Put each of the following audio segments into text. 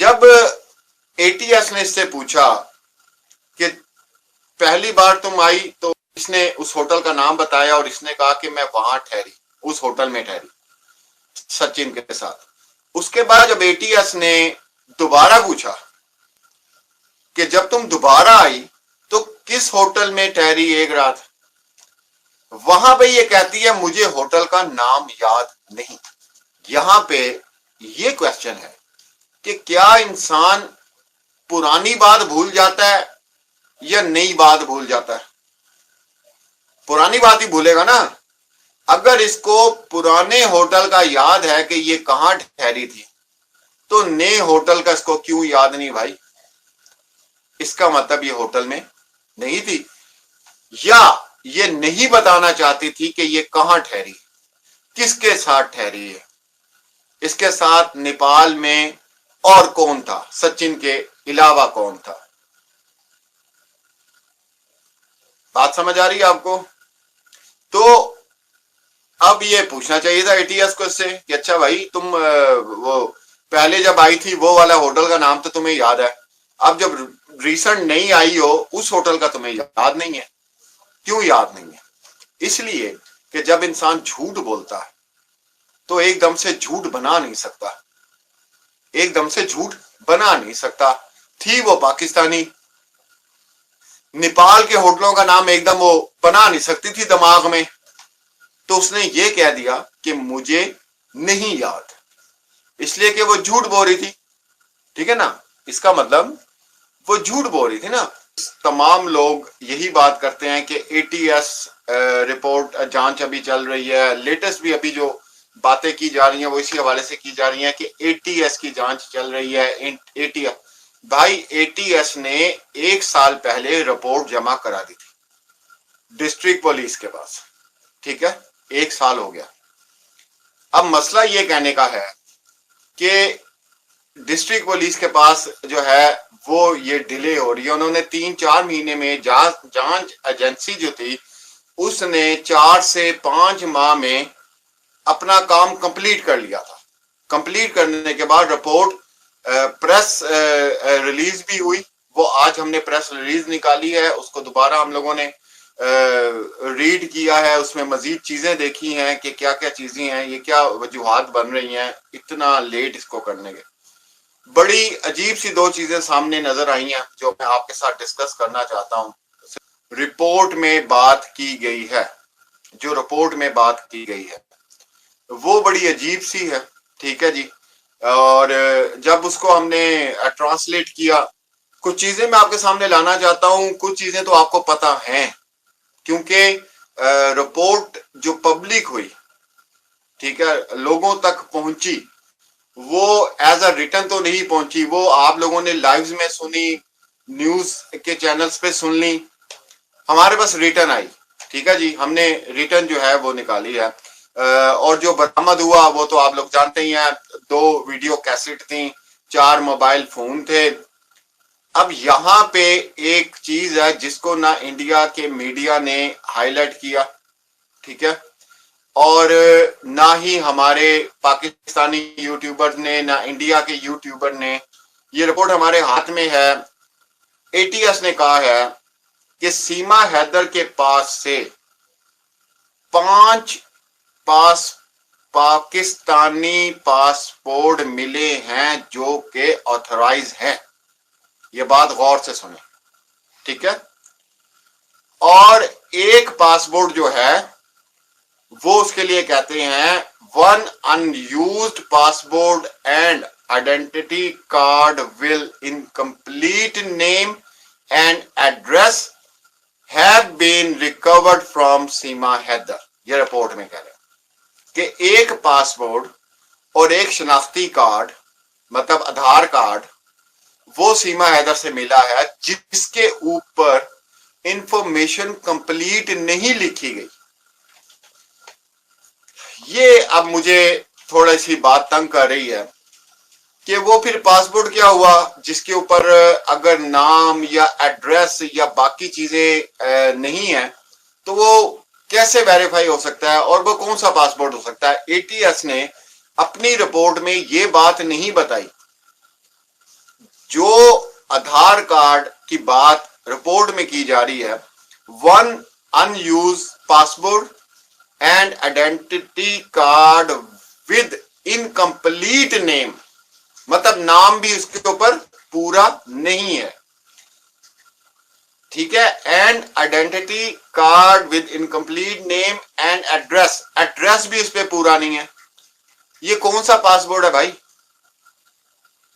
जब एटीएस ने इससे पूछा कि पहली बार तुम आई तो इसने उस होटल का नाम बताया और इसने कहा कि मैं वहां ठहरी, उस होटल में ठहरी सचिन के साथ। उसके बाद जब एटीएस ने दोबारा पूछा कि जब तुम दोबारा आई तो किस होटल में ठहरी एक रात, वहां पे ये कहती है मुझे होटल का नाम याद नहीं। यहां पे ये क्वेश्चन है कि क्या इंसान पुरानी बात भूल जाता है या नई बात भूल जाता है? पुरानी बात ही भूलेगा ना। अगर इसको पुराने होटल का याद है कि ये कहां ठहरी थी, तो नए होटल का इसको क्यों याद नहीं भाई? इसका मतलब ये होटल में नहीं थी, या ये नहीं बताना चाहती थी कि ये कहां ठहरी, किसके साथ ठहरी है। इसके साथ नेपाल में और कौन था, सचिन के अलावा कौन था? बात समझ आ रही है आपको? तो अब ये पूछना चाहिए था एटीएस को इससे कि अच्छा भाई तुम वो पहले जब आई थी वो वाला होटल का नाम तो तुम्हें याद है, अब जब रिसेंट नहीं आई हो उस होटल का तुम्हें याद नहीं है। क्यों याद नहीं है? इसलिए कि जब इंसान झूठ बोलता है तो एकदम से झूठ बना नहीं सकता, एकदम से झूठ बना नहीं सकता। थी वो पाकिस्तानी, नेपाल के होटलों का नाम एकदम वो बना नहीं सकती थी दिमाग में, तो उसने ये कह दिया कि मुझे नहीं याद, इसलिए कि वो झूठ बोल रही थी। ठीक है ना? इसका मतलब वो झूठ बोल रही थी ना। तमाम लोग यही बात करते हैं कि एटीएस रिपोर्ट जांच अभी चल रही है। लेटेस्ट भी अभी जो बातें की जा रही हैं वो इसी हवाले से की जा रही हैं कि एटीएस की जांच चल रही है। एटीएस भाई, एटीएस ने 1 साल पहले रिपोर्ट जमा करा दी थी डिस्ट्रिक्ट पुलिस के पास। ठीक है, 1 साल हो गया। अब मसला ये कहने का है कि डिस्ट्रिक्ट पुलिस के पास जो है वो ये डिले हो रही है। उन्होंने 3-4 महीने में जांच एजेंसी जो थी उसने 4 से 5 माह में अपना काम कंप्लीट कर लिया था। कंप्लीट करने के बाद रिपोर्ट प्रेस रिलीज भी हुई। वो आज हमने प्रेस रिलीज निकाली है, उसको दोबारा हम लोगों ने रीड किया है। उसमें मजीद चीजें देखी हैं कि क्या क्या चीजें हैं, ये क्या वजूहात बन रही हैं इतना लेट इसको करने के। बड़ी अजीब सी 2 चीजें सामने नजर आई हैं जो मैं आपके साथ डिस्कस करना चाहता हूं। रिपोर्ट में बात की गई है, जो रिपोर्ट में बात की गई है वो बड़ी अजीब सी है। ठीक है जी। और जब उसको हमने ट्रांसलेट किया, कुछ चीजें मैं आपके सामने लाना चाहता हूं, कुछ चीजें तो आपको पता हैं क्योंकि रिपोर्ट जो पब्लिक हुई, ठीक है, लोगों तक पहुंची, वो एज अ रिटर्न तो नहीं पहुंची, वो आप लोगों ने लाइव्स में सुनी, न्यूज के चैनल्स पे सुन ली, हमारे पास रिटर्न आई। ठीक है जी, हमने रिटर्न जो है वो निकाली है। और जो बरामद हुआ वो तो आप लोग जानते ही हैं, 2 वीडियो कैसेट थी, 4 मोबाइल फोन थे। अब यहाँ पे एक चीज है जिसको ना इंडिया के मीडिया ने हाईलाइट किया, ठीक है, और ना ही हमारे पाकिस्तानी यूट्यूबर ने, ना इंडिया के यूट्यूबर ने। ये रिपोर्ट हमारे हाथ में है। एटीएस ने कहा है कि सीमा हैदर के पास से 5 पाकिस्तानी पासपोर्ट मिले हैं जो कि ऑथराइज हैं। ये बात गौर से सुने, ठीक है। और एक पासपोर्ट जो है वो उसके लिए कहते हैं 1 unused passport and identity card with incomplete name and address have been recovered from Seema Haider. ये रिपोर्ट में कह रहे हैं कि एक पासपोर्ट और एक शनाख्ती कार्ड, मतलब आधार कार्ड, वो सीमा हैदर से मिला है जिसके ऊपर इंफॉर्मेशन कंप्लीट नहीं लिखी गई। ये अब मुझे थोड़ी सी बात तंग कर रही है कि वो फिर पासपोर्ट क्या हुआ जिसके ऊपर अगर नाम या एड्रेस या बाकी चीजें नहीं है तो वो कैसे वेरीफाई हो सकता है, और वो कौन सा पासपोर्ट हो सकता है? एटीएस ने अपनी रिपोर्ट में ये बात नहीं बताई। जो आधार कार्ड की बात रिपोर्ट में की जा रही है, one unused passport and identity card with incomplete name, मतलब नाम भी उसके ऊपर पूरा नहीं है, ठीक है, and identity card with incomplete name and address, address भी उस पर पूरा नहीं है। ये कौन सा पासपोर्ट है भाई,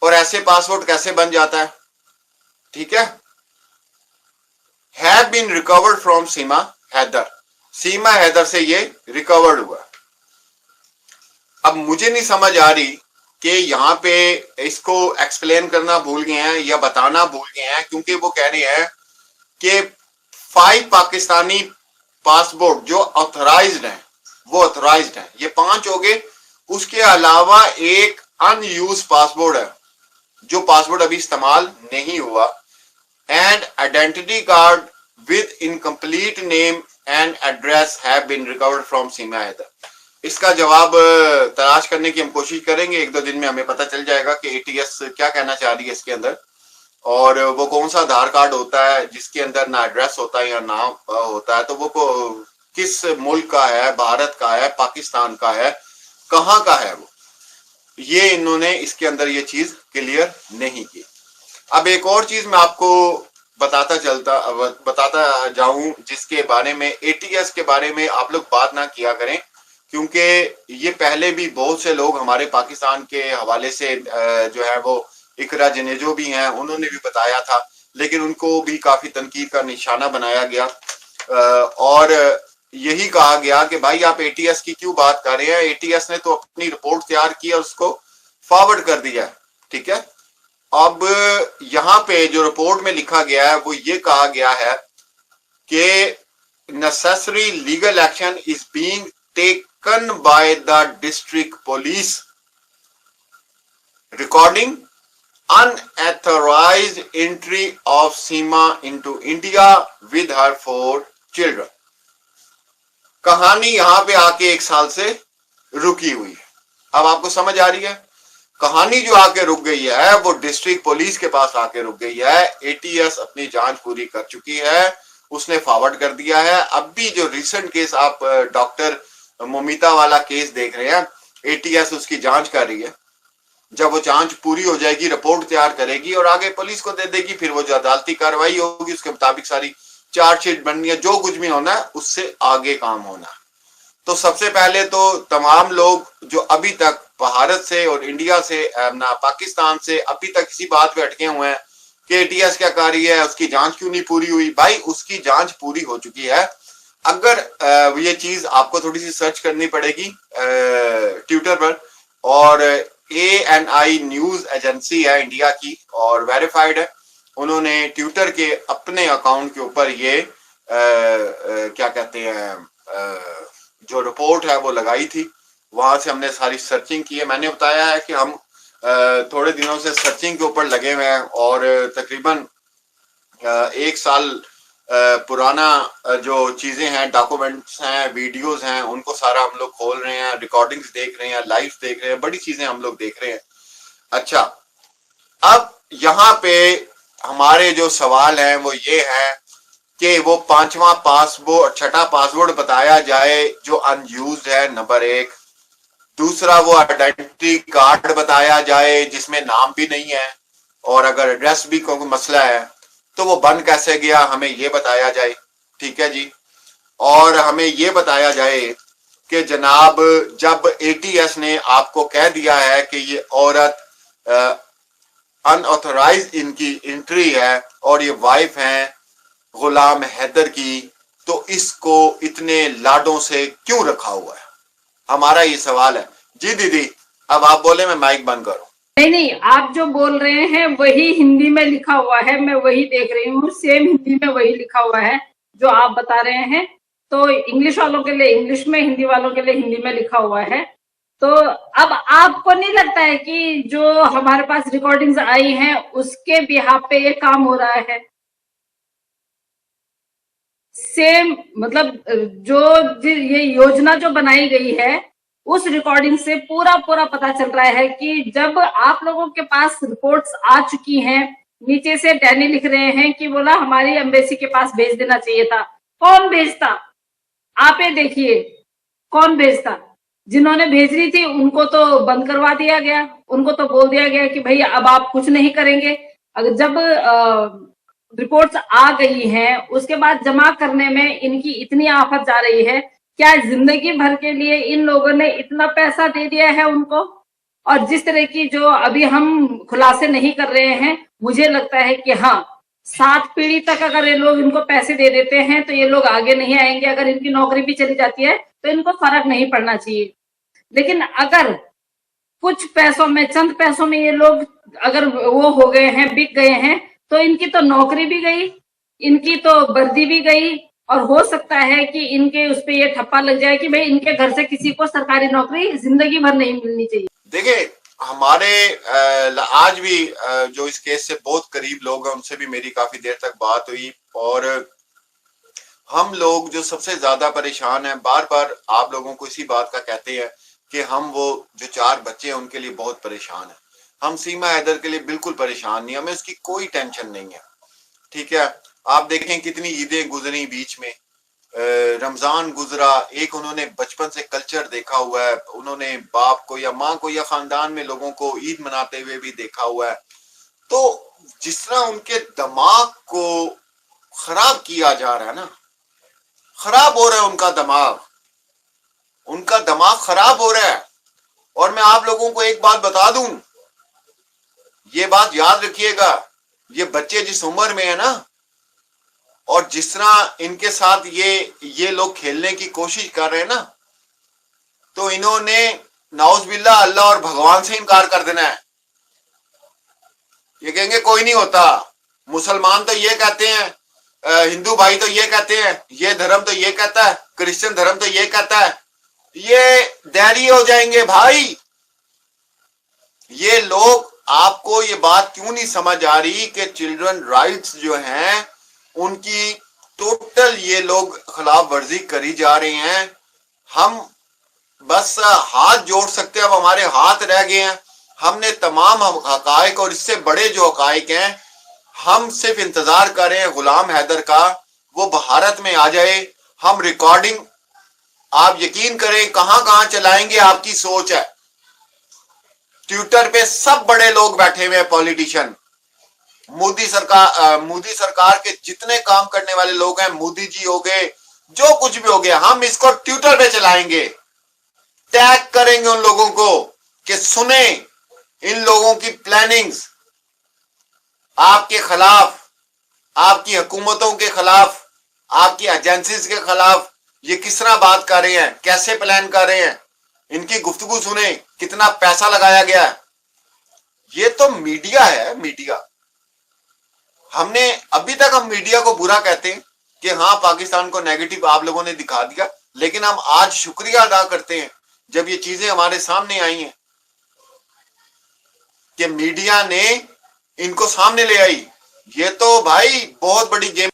और ऐसे पासपोर्ट कैसे बन जाता है, ठीक है। Have been recovered from Seema Haider, सीमा हैदर से ये रिकवर्ड हुआ। अब मुझे नहीं समझ आ रही कि यहाँ पे इसको एक्सप्लेन करना भूल गए हैं या बताना भूल गए हैं, क्योंकि वो कह रहे हैं कि 5 पाकिस्तानी पासपोर्ट जो ऑथराइज्ड हैं वो ऑथराइज्ड हैं, ये 5 हो गए। उसके अलावा एक अनयूज पासपोर्ट है जो पासपोर्ट अभी इस्तेमाल नहीं हुआ, and identity card with incomplete name and address have been recovered from Seema Haider. इसका जवाब तलाश करने की हम कोशिश करेंगे, 1-2 दिन में हमें पता चल जाएगा कि एटीएस क्या कहना चाह रही है इसके अंदर, और वो कौन सा आधार कार्ड होता है जिसके अंदर ना एड्रेस होता है या नाम होता है, तो वो किस मुल्क का है, भारत का है, पाकिस्तान का है, कहाँ का है वो, ये इन्होंने इसके अंदर ये चीज क्लियर नहीं की। अब एक और चीज मैं आपको बताता जाऊं जिसके बारे में, एटीएस के बारे में आप लोग बात ना किया करें, क्योंकि ये पहले भी बहुत से लोग हमारे पाकिस्तान के हवाले से जो है वो इकरा जनेजो भी हैं, उन्होंने भी बताया था, लेकिन उनको भी काफी तनकीद का निशाना बनाया गया और यही कहा गया कि भाई आप एटीएस की क्यों बात कर रहे हैं, एटीएस ने तो अपनी रिपोर्ट तैयार की और उसको फॉरवर्ड कर दिया, ठीक है। अब यहाँ पे जो रिपोर्ट में लिखा गया है वो ये कहा गया है कि necessary legal action is being taken by the district police recording unauthorized entry of Seema into India with her 4 children। कहानी यहां पे आके 1 साल से रुकी हुई है। अब आपको समझ आ रही है, कहानी जो आके रुक गई है वो डिस्ट्रिक्ट पुलिस के पास आके रुक गई है। एटीएस अपनी जांच पूरी कर चुकी है, उसने फॉरवर्ड कर दिया है। अब भी जो रिसेंट केस आप डॉक्टर मोमिता वाला केस देख रहे हैं, एटीएस उसकी जांच कर रही है। जब वो जांच पूरी हो जाएगी, रिपोर्ट तैयार करेगी और आगे पुलिस को दे देगी, फिर वो जो अदालती कार्रवाई होगी उसके मुताबिक सारी चार्जशीट बननी है, जो कुछ भी होना है उससे आगे काम होना है। तो सबसे पहले तो तमाम लोग जो अभी तक भारत से और इंडिया से ना पाकिस्तान से अभी तक इसी बात पे अटके हुए हैं कि एटीएस क्या कर रही है, उसकी जांच क्यों नहीं पूरी हुई, भाई उसकी जांच पूरी हो चुकी है। अगर ये चीज आपको थोड़ी सी सर्च करनी पड़ेगी ट्विटर पर, और ANI न्यूज एजेंसी है इंडिया की और वेरीफाइड है, उन्होंने ट्विटर के अपने अकाउंट के ऊपर ये क्या कहते हैं जो रिपोर्ट है वो लगाई थी। वहां से हमने सारी सर्चिंग की है। मैंने बताया है कि हम थोड़े दिनों से सर्चिंग के ऊपर लगे हुए हैं और तकरीबन 1 साल पुराना जो चीजें हैं, डॉक्यूमेंट्स हैं, वीडियोस हैं, उनको सारा हम लोग खोल रहे हैं, रिकॉर्डिंग्स देख रहे हैं, लाइव देख रहे हैं, बड़ी चीजें हम लोग देख रहे हैं। अच्छा, अब यहाँ पे हमारे जो सवाल हैं वो ये है कि वो 5वां पासपोर्ट, 6ठा पासपोर्ट बताया जाए जो अनयूज्ड है, नंबर 1। दूसरा, वो आइडेंटिटी कार्ड बताया जाए जिसमें नाम भी नहीं है और अगर एड्रेस भी कोई मसला है तो वो बन कैसे गया, हमें ये बताया जाए, ठीक है जी। और हमें ये बताया जाए कि जनाब जब एटीएस ने आपको कह दिया है कि ये औरत अनऑथराइज्ड इनकी एंट्री है और ये वाइफ है गुलाम हैदर की, तो इसको इतने लाडों से क्यों रखा हुआ है, हमारा ये सवाल है। जी दीदी, अब आप बोले, मैं माइक बंद करूं। नहीं नहीं, आप जो बोल रहे हैं वही हिंदी में लिखा हुआ है, मैं वही देख रही हूँ, सेम हिंदी में वही लिखा हुआ है जो आप बता रहे हैं। तो इंग्लिश वालों के लिए इंग्लिश में, हिंदी वालों के लिए हिंदी में लिखा हुआ है। तो अब आपको नहीं लगता है कि जो हमारे पास रिकॉर्डिंग्स आई हैं उसके बिहाफ पे ये काम हो रहा है? सेम मतलब जो ये योजना जो बनाई गई है उस रिकॉर्डिंग से पूरा पूरा पता चल रहा है कि जब आप लोगों के पास रिपोर्ट्स आ चुकी हैं, नीचे से डैनी लिख रहे हैं कि बोला हमारी एम्बेसी के पास भेज देना चाहिए था। कौन भेजता? आप ये देखिए, कौन भेजता? जिन्होंने भेजनी थी उनको तो बंद करवा दिया गया, उनको तो बोल दिया गया कि भाई अब आप कुछ नहीं करेंगे। अगर जब रिपोर्ट्स आ गई हैं, उसके बाद जमा करने में इनकी इतनी आफत जा रही है। क्या जिंदगी भर के लिए इन लोगों ने इतना पैसा दे दिया है उनको? और जिस तरह की जो अभी हम खुलासे नहीं कर रहे हैं, मुझे लगता है कि हाँ, 7 पीढ़ी तक अगर ये लोग इनको पैसे दे देते हैं तो ये लोग आगे नहीं आएंगे। अगर इनकी नौकरी भी चली जाती है तो इनको फर्क नहीं पड़ना चाहिए। लेकिन अगर कुछ पैसों में, चंद पैसों में ये लोग अगर वो हो गए हैं, बिक गए हैं, तो इनकी तो नौकरी भी गई, इनकी तो वर्दी भी गई, और हो सकता है कि इनके उस पे ये ठप्पा लग जाए कि भाई इनके घर से किसी को सरकारी नौकरी जिंदगी भर नहीं मिलनी चाहिए। देखिए, हमारे आज भी जो इस केस से बहुत करीब लोग हैं उनसे भी मेरी काफी देर तक बात हुई, और हम लोग जो सबसे ज्यादा परेशान हैं, बार बार आप लोगों को इसी बात का कहते हैं कि हम वो जो 4 बच्चे हैं उनके लिए बहुत परेशान है। हम सीमा हैदर के लिए बिल्कुल परेशान नहीं, हमें उसकी कोई टेंशन नहीं है। ठीक है, आप देखें कितनी ईदें गुजरी बीच में, रमजान गुजरा, एक उन्होंने बचपन से कल्चर देखा हुआ है, उन्होंने बाप को या माँ को या खानदान में लोगों को ईद मनाते हुए भी देखा हुआ है। तो जिस तरह उनके दिमाग को खराब किया जा रहा है ना, खराब हो रहा है उनका दिमाग खराब हो रहा है। और मैं आप लोगों को एक बात बता दूं, ये बात याद रखिएगा, ये बच्चे जिस उम्र में है ना, और जिस तरह इनके साथ ये लोग खेलने की कोशिश कर रहे हैं ना, तो इन्होंने नाउज़बिल्लाह अल्लाह और भगवान से इनकार कर देना है। ये कहेंगे कोई नहीं होता, मुसलमान तो ये कहते हैं, हिंदू भाई तो ये कहते हैं, ये धर्म तो ये कहता है, क्रिश्चियन धर्म तो ये कहता है। ये देरी हो जाएंगे भाई। ये लोग, आपको ये बात क्यों नहीं समझ आ रही कि चिल्ड्रन राइट्स जो हैं उनकी टोटल ये लोग खिलाफ वर्जी करी जा रही हैं। हम बस हाथ जोड़ सकते हैं, अब हमारे हाथ रह गए हैं। हमने तमाम हकायक और इससे बड़े जो हकायक हैं, हम सिर्फ इंतजार कर रहे हैं गुलाम हैदर का, वो भारत में आ जाए। हम रिकॉर्डिंग, आप यकीन करें, कहां कहां चलाएंगे आपकी सोच है। ट्विटर पे सब बड़े लोग बैठे हुए हैं, पॉलिटिशियन, मोदी सरकार के जितने काम करने वाले लोग हैं, मोदी जी हो गए, जो कुछ भी हो गया, हम इसको ट्विटर पे चलाएंगे, टैग करेंगे उन लोगों को कि सुने इन लोगों की प्लानिंग्स आपके खिलाफ, आपकी हुकूमतों के खिलाफ, आपकी एजेंसीज के खिलाफ। ये किस तरह बात कर रहे हैं, कैसे प्लान कर रहे हैं, इनकी गुफ्तगू सुने, कितना पैसा लगाया गया है। ये तो मीडिया है, मीडिया। हमने अभी तक हम मीडिया को बुरा कहते हैं कि हाँ, पाकिस्तान को नेगेटिव आप लोगों ने दिखा दिया, लेकिन हम आज शुक्रिया अदा करते हैं जब ये चीजें हमारे सामने आई हैं कि मीडिया ने इनको सामने ले आई। ये तो भाई बहुत बड़ी गेम